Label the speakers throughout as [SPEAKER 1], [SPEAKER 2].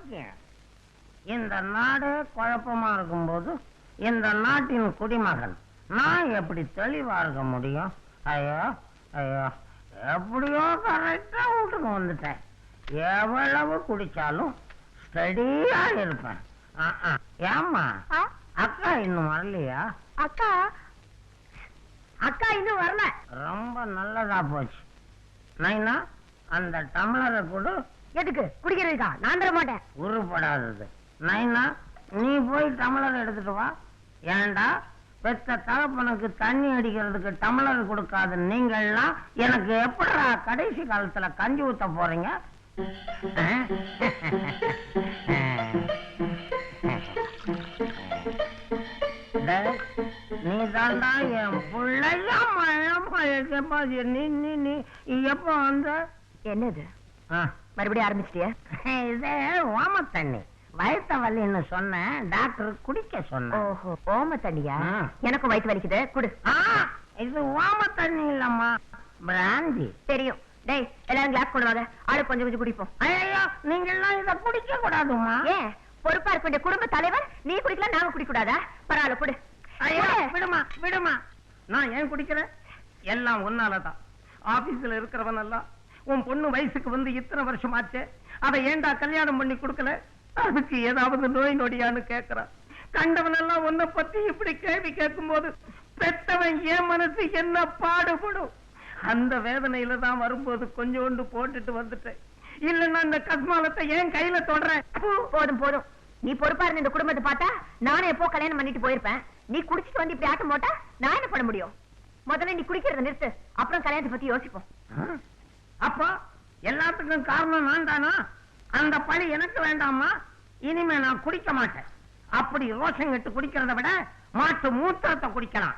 [SPEAKER 1] யோக்கியம். இந்த நாடு குழப்பமா இருக்கும்போது இந்த நாட்டின் குடிமகன் நான் எப்படி தெளிவா இருக்க முடியும்? ஐயோ ஐயோ, எப்படியோ கரெக்டா வீட்டுக்கு வந்துட்டேன். எவ்வளவு குடிச்சாலும் ஸ்டடியா இருப்பேன். ஏமா அக்கா இன்னும் வரலையா?
[SPEAKER 2] அக்கா அக்கா இன்னும் வரல.
[SPEAKER 1] ரொம்ப நல்லதா போச்சு. நைனா அந்த டம்ளரை கொடு.
[SPEAKER 2] எதுக்கு? குடிக்கிறதுக்கா? நான் தர மாட்டேன்.
[SPEAKER 1] உருப்படாதது. நைனா நீ போய் டம்ளர் எடுத்துட்டு வா. ஏண்டா பெத்த தகப்பனுக்கு தண்ணி அடிக்கிறதுக்கு டம்ளர் கொடுக்காத நீங்கள்லாம் எனக்கு எப்படா கடைசி காலத்துல கஞ்சி ஊத்த போறீங்க? நீ தாண்டா என் பிள்ளையா நீ எப்ப வந்த?
[SPEAKER 2] என்னது மறுபடியும் ஆரம்பிச்சிட்டியா?
[SPEAKER 1] இதே ஓம தண்ணி வயிற்று வலின்னு சொன்னேன், டாக்டர் குடிக்க சொன்னேன்.
[SPEAKER 2] ஓஹோ, ஓம தண்ணியா? எனக்கும் வயிற்று வலிக்குது, குடு.
[SPEAKER 1] இது ஓம தண்ணி இல்லம்மா, பிராந்தி.
[SPEAKER 2] தெரியும். டேய், எல்லாரும் கிளாஸ் கொண்டு வாங்க, ஆளு கொஞ்சம் கொஞ்சம் குடிப்போம்.
[SPEAKER 1] ஐயோ, நீங்க எல்லாம் இத குடிக்க கூடாதுமா.
[SPEAKER 2] ஏன்? பொறுப்பா இருக்க வேண்டிய குடும்ப தலைவர் நீ குடிக்கலாம், நாங்க குடிக்க கூடாதா? பரவாயில்ல, குடு.
[SPEAKER 1] ஐயோ, விடுமா விடுமா. நான் ஏன் குடிக்கிறேன்? எல்லாம் உன்னாலதான். ஆபீஸ்ல இருக்கிறவன் எல்லாம் உன் பொண்ணு வயசுக்கு வந்து இத்தனை வருஷம் ஆச்சு, அதை ஏண்டா கல்யாணம் பண்ணி கொடுக்கல, அதுக்கு ஏதாவது நோய் நொடியான்னு கேட்கிறான். கண்டவன் எல்லாம் உன்னை பத்தி இப்படி கேள்வி கேட்கும் போது பெத்தவன் என் மனசு என்ன பாடுபடும். அந்த வேதனையில தான் வரும்போது கொஞ்சோண்டு போட்டுட்டு வந்துட்டேன். இல்லன்னா இந்த கஸ்மாலத்தை ஏன் கையில தொடறேன்.
[SPEAKER 2] போதும் போதும், நீ பொறுப்பா இருந்த இந்த குடும்பத்தை பார்த்தா நானே எப்போ கல்யாணம் பண்ணிட்டு போயிருப்பேன். நீ குடிச்சிட்டு வந்து இப்படி ஆட்டம் போட்டா நான் என்ன பண்ண முடியும்? முதல்ல நீ குடிக்கிறத நிறுத்து, அப்புறம் கல்யாணத்தை பத்தி யோசிப்போம்.
[SPEAKER 1] அப்போ எல்லாத்துக்கும் காரணம் நான் தானா? அந்த பழி எனக்கு வேண்டாமா? இனிமே நான் குடிக்க மாட்டேன். அப்படி ரோஷம் கட்டு குடிக்கிறத விட மாட்டு மூத்திரத்தை குடிக்கலாம்.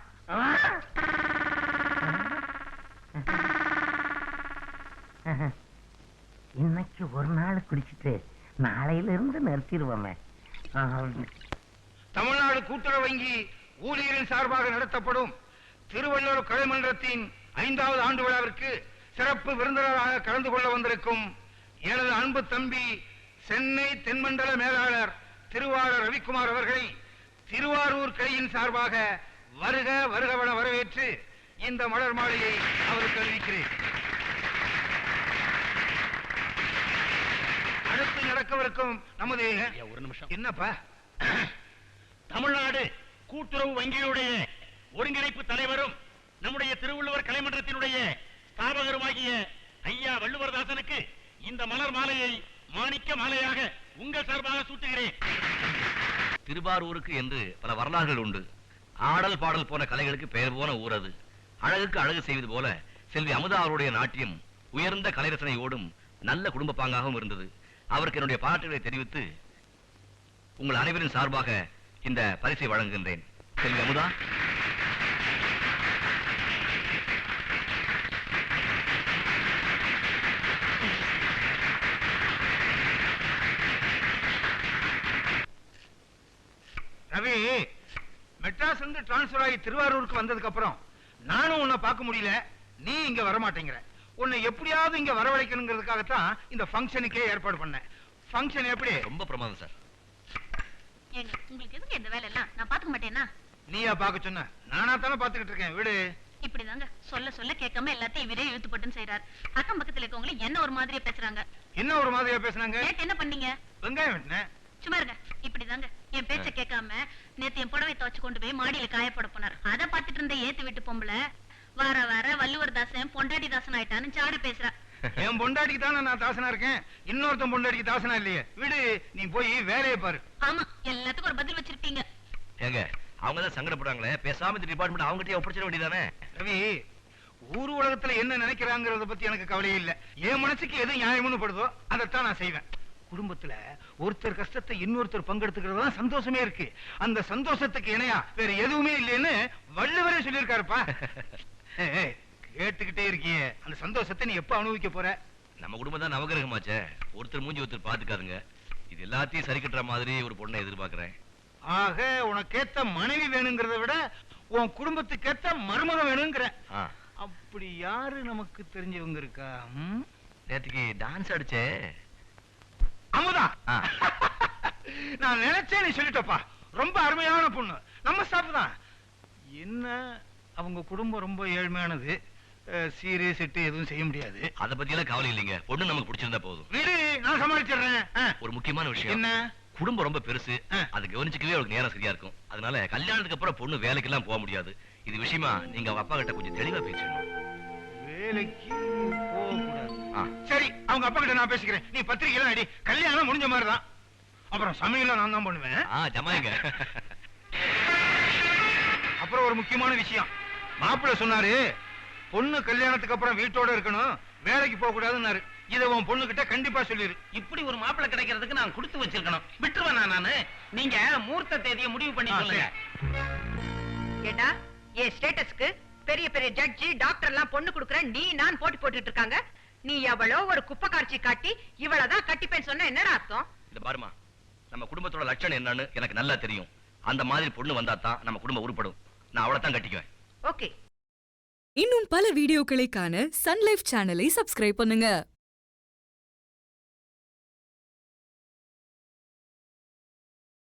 [SPEAKER 1] இன்னைக்கு ஒரு நாள் குடிச்சிட்டு நாளையில இருந்து நிறுத்திடுவோமே.
[SPEAKER 3] தமிழ்நாடு கூட்டுறவு வங்கி ஊழியரின் சார்பாக நடத்தப்படும் திருவள்ளுவர் கலைமன்றத்தின் 5வது ஆண்டு விழாவிற்கு சிறப்பு விருந்தினராக கலந்து கொள்ள வந்திருக்கும் எனது அன்பு தம்பி சென்னை தென்மண்டல மேலாளர் திருவாளர் ரவிக்குமார் அவர்களை திருவாரூர் கிளையின் சார்பாக வருக வருகவன வரவேற்று இந்த மலர் மாலையை அவருக்கு அறிவிக்கிறேன். அடுத்து நடக்கவிருக்கும் நமது ஒரு நிமிஷம் என்னப்பா, தமிழ்நாடு கூட்டுறவு வங்கியுடைய ஒருங்கிணைப்பு தலைவரும் நம்முடைய திருவள்ளுவர் கலைமன்றத்தினுடைய ஸ்தாபகருமாகிய ஐயா வள்ளுவர்தாசனுக்கு இந்த மலர் மாலையை மாணிக்க மாலையாக உங்கள் சார்பாக சூட்டுகிறேன்.
[SPEAKER 4] திருவாரூருக்கு என்று பல வரலாறுகள் உண்டு. ஆடல் பாடல் போன கலைகளுக்கு பெயர் போன ஊர் அது. அழகுக்கு அழகு செய்வது போல செல்வி அமுதா அவருடைய நாட்டியம் உயர்ந்த கலைரசனையோடும் நல்ல குடும்ப பாங்காகவும் இருந்தது. அவருக்கு என்னுடைய பாராட்டுகளை தெரிவித்து உங்கள் அனைவரின் சார்பாக இந்த பரிசை வழங்குகின்றேன். செல்வி அமுதா.
[SPEAKER 3] ரவி, மெட்ராஸ் இருந்து டிரான்ஸ்பர் ஆகி திருவாரூருக்கு வந்ததுக்கு அப்புறம் நானும் உன்னை பார்க்க முடியல, நீ இங்க வரமாட்டேங்கிற. உன்னை எப்படியாவது இங்க வரவழைக்கணுங்கிறதுக்காகத்தான் இந்த ஃபங்க்ஷனுக்கே ஏற்பாடு பண்ணேன். ஃபங்க்ஷன் எப்படி?
[SPEAKER 4] ரொம்ப பிரமாதம் சார்.
[SPEAKER 5] உங்களுக்கு எதுக்கு இந்த வேலை எல்லாம்? நான் பாத்துக்க மாட்டேனா?
[SPEAKER 3] நீயா பார்க்க சொன்ன? நானா தானே பாத்துக்கிட்டு இருக்கேன். விடு.
[SPEAKER 5] இப்படிதாங்க சொல்ல சொல்ல கேட்காம எல்லாத்தையும் இவரே இழுத்து போட்டுன்னு செய்யறாரு. அக்கம் பக்கத்துல இருக்கவங்க என்ன ஒரு மாதிரியா பேசுறாங்க.
[SPEAKER 3] என்ன ஒரு மாதிரியா பேசுனாங்க?
[SPEAKER 5] என்ன பண்ணீங்க?
[SPEAKER 3] வெங்காயம் வெட்டினேன்.
[SPEAKER 5] சும்மா இருங்க. இப்படிதாங்க என் பேச்ச கேட்காம நேத்து என் புடவை துவச்சு கொண்டு போய் மாடியில காயப்பட போனார். அதை பார்த்துட்டு இருந்த ஏத்து விட்டு பொம்பளை வர வர வள்ளுவர் தாசன் பொண்டாட்டி தாசன் ஆயிட்டான்னு சாடி பேசுறா.
[SPEAKER 3] என் பொண்டாட்டிக்கு தானே நான் தாசனா இருக்கேன், இன்னொருத்தன் பொண்டாட்டிக்கு தாசனா இல்லையே. விடு, நீ போய் வேலையை பாரு.
[SPEAKER 5] ஆமா, எல்லாத்துக்கும் ஒரு பதில் வச்சிருப்பீங்க.
[SPEAKER 4] ஏங்க, அவங்கதான் சங்கடப்படுறாங்களே, பேசாம இந்த டிபார்ட்மெண்ட் அவங்ககிட்டயே ஒப்படைச்சிட வேண்டியதானே?
[SPEAKER 3] ரவி, ஊர் உலகத்துல என்ன நினைக்கிறாங்கிறத பத்தி எனக்கு கவலையே இல்ல. என் மனசுக்கு எது நியாயம்னு படுதோ அதைத்தான் நான் செய்வேன். குடும்பத்துல ஒருத்தர் கஷ்டத்தை இன்னொருத்தர் பங்கெடுத்துக்கிறதா சந்தோஷமே இருக்கு. அந்த சந்தோஷத்துக்கு இணையா வேற எதுவுமே இல்லைன்னு வள்ளுவரே சொல்லியிருக்காருப்பா. கேட்டுக்கிட்டே இருக்கியே, அந்த சந்தோஷத்தை நீ எப்ப அனுபவிக்க போற?
[SPEAKER 4] நம்ம குடும்பம் தான் நவகிரகமாச்சே, ஒருத்தர் மூஞ்சி ஒருத்தர் பாத்துக்காதுங்க. இது எல்லாத்தையும் சரி கட்டுற மாதிரி ஒரு பொண்ணை எதிர்பார்க்கிறேன்.
[SPEAKER 3] ஆக உனக்கேத்த மனைவி வேணுங்கிறத விட உன் குடும்பத்துக்கேத்த மருமகம் வேணுங்கிற. அப்படி யாரு நமக்கு தெரிஞ்சவங்க இருக்கா?
[SPEAKER 4] நேற்றுக்கு டான்ஸ் அடிச்சே
[SPEAKER 3] அமுதா. நான் நினைச்சேன் நீ சொல்லிட்டப்பா. ரொம்ப அருமையான பொண்ணு, நம்ம ஸ்டாஃப் தான். என்ன அவங்க குடும்பம் ரொம்ப ஏழ்மையானது, சீரு செட்டு எதுவும் செய்ய முடியாது.
[SPEAKER 4] அத பத்தி எல்லாம் கவலை இல்லைங்க, பொண்ணு நமக்கு பிடிச்சிருந்தா போதும்.
[SPEAKER 3] வீடு நான் சமாளிச்சிடுறேன்.
[SPEAKER 4] ஒரு முக்கியமான விஷயம்
[SPEAKER 3] என்ன?
[SPEAKER 4] குடும்பம் ரொம்ப பெருசு, அது கவனிச்சுக்கவே அவளுக்கு நேரம் சரியா இருக்கும். அதனால கல்யாணத்துக்கு அப்புறம் பொண்ணு வேலைக்கு எல்லாம் போக முடியாது. இது விஷயமா நீங்க அவங்க அப்பா கிட்ட கொஞ்சம் தெளிவா பேசணும்.
[SPEAKER 3] வேலைக்கு போகக்கூடாது. சரி, அவங்க அப்பா கிட்ட நான் பேசிக்கிறேன். நீ பத்திரிக்கைலாம் அடி. கல்யாணம் முடிஞ்ச மாதிரிதான். அப்புறம் சமையல நான் தான் பண்ணுவேன்.
[SPEAKER 4] ஜமாயிங்க.
[SPEAKER 3] அப்புறம் ஒரு முக்கியமான விஷயம், மாப்பிள்ளை சொன்னாரு பொண்ணு கல்யாணத்துக்கு அப்புறம் வீட்டோட இருக்கணும், வேலைக்கு போக கூடாதுன்னாரு. இதை உன் பொண்ணு கிட்ட கண்டிப்பா சொல்லிரு.
[SPEAKER 1] இப்படி ஒரு மாப்பிள்ளை கிடைக்கிறதுக்கு நான் கொடுத்து வச்சிருக்கணும். விட்டுருவேன் நானு. நீங்க மூர்த்த தேதியை முடிவு பண்ணி சொல்லுங்க.
[SPEAKER 2] ஏண்டா என் ஸ்டேட்டஸ்க்கு பெரிய பெரிய ஜட்ஜி டாக்டர் எல்லாம் பொண்ணு குடுக்கறேன், நீ நான் போட்டி போட்டுட்டு இருக்காங்க. நீ எவ்வளோ ஒரு குப்பை காட்சி காட்டி இவ்வளவுதான் கட்டிப்பேன்னு சொன்ன என்னடா அர்த்தம்?
[SPEAKER 4] இந்த பாருமா, நம்ம குடும்பத்தோட லட்சணம் என்னன்னு எனக்கு நல்லா தெரியும். அந்த மாதிரி பொண்ணு வந்தா தான் நம்ம குடும்பம் உருப்படும். நான் அவளை தான் கட்டிக்குவேன்.
[SPEAKER 2] ஓகே.
[SPEAKER 6] இன்னும் பல வீடியோக்களை காண சன் லைஃப் சேனலை சப்ஸ்கிரைப் பண்ணுங்க.